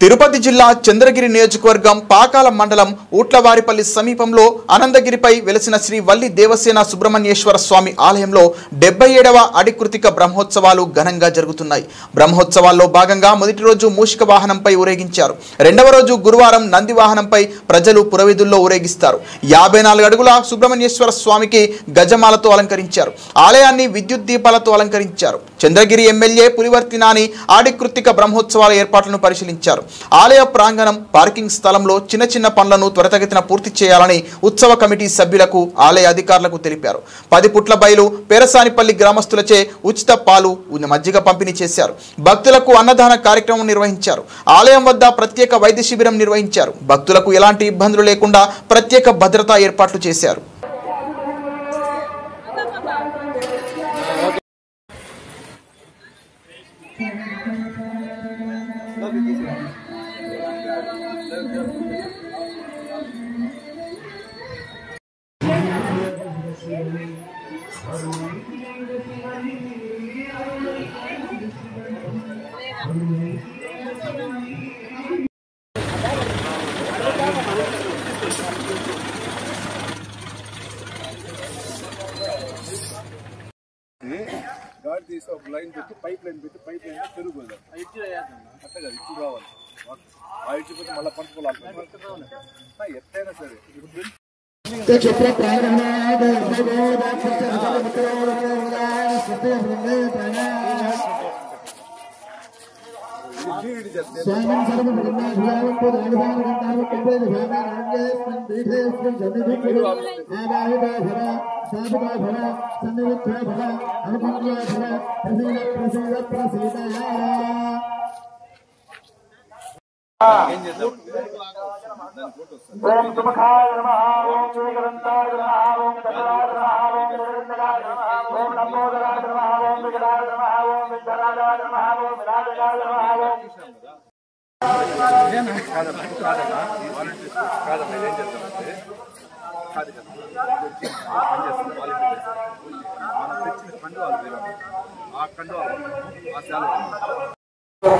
తిరుపతి జిల్లా చంద్రగిరి నియోజకవర్గం పాకాల మండలం ఊట్లవారిపల్లి సమీపంలో అనంతగిరిపై వెలసిన శ్రీ వల్లి దేవసేన సుబ్రహ్మణ్యేశ్వర స్వామి ఆలయంలో 77వ అడికృతిక బ్రహ్మోత్సవాలు ఘనంగా జరుగుతున్నాయి. బ్రహ్మోత్సవాల్లో భాగంగా మొదటి రోజు మూషిక వాహనంపై ఊరేగించారు. రెండవ రోజు గురువారం నంది వాహనంపై ప్రజలు పురవీధుల్లో ఊరేగిస్తారు. 54 అడుగుల సుబ్రహ్మణ్యేశ్వర స్వామికి గజమాలతో అలంకరించారు. ఆలయాన్ని విద్యుత్ దీపాలతో అలంకరించారు. చంద్రగిరి ఎమ్మెల్యే పులివర్తి నాని అడికృతిక బ్రహ్మోత్సవాల ఏర్పాట్లను పరిశీలించారు. ఆలయ ప్రాంగణం పార్కింగ్ స్థలంలో చిన్న చిన్న పనులను త్వరితగతిన పూర్తి చేయాలని ఉత్సవ కమిటీ సభ్యులకు ఆలయ అధికారులకు తెలిపారు. 10 పుట్ల బయలు పేరసానిపల్లి గ్రామస్తులచే ఉచిత పాలు మజ్జిగ పంపిణీ చేశారు. భక్తులకు అన్నదాన కార్యక్రమం నిర్వహించారు. ఆలయం వద్ద ప్రత్యేక వైద్య శిబిరం నిర్వహించారు. భక్తులకు ఎలాంటి ఇబ్బందులు లేకుండా ప్రత్యేక భద్రతా ఏర్పాట్లు చేశారు. గాడి తీసి ఒక లైన్ పెట్టి పైప్ లైన్ పెరుగుతుంది అట్లా కదా ఇచ్చి రావాలి. ఆ ఇచ్చి పెట్టి మళ్ళీ పంచుకోవాలి ఎట్లయినా సరే.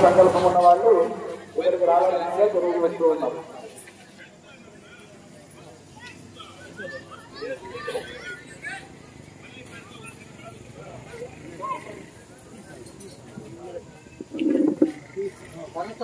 సంకల్పం ఉన్న వాళ్ళు ఇక్కడికి రావాల్సిందిగా కొరకు వస్తూ ఉన్నారు. కనుక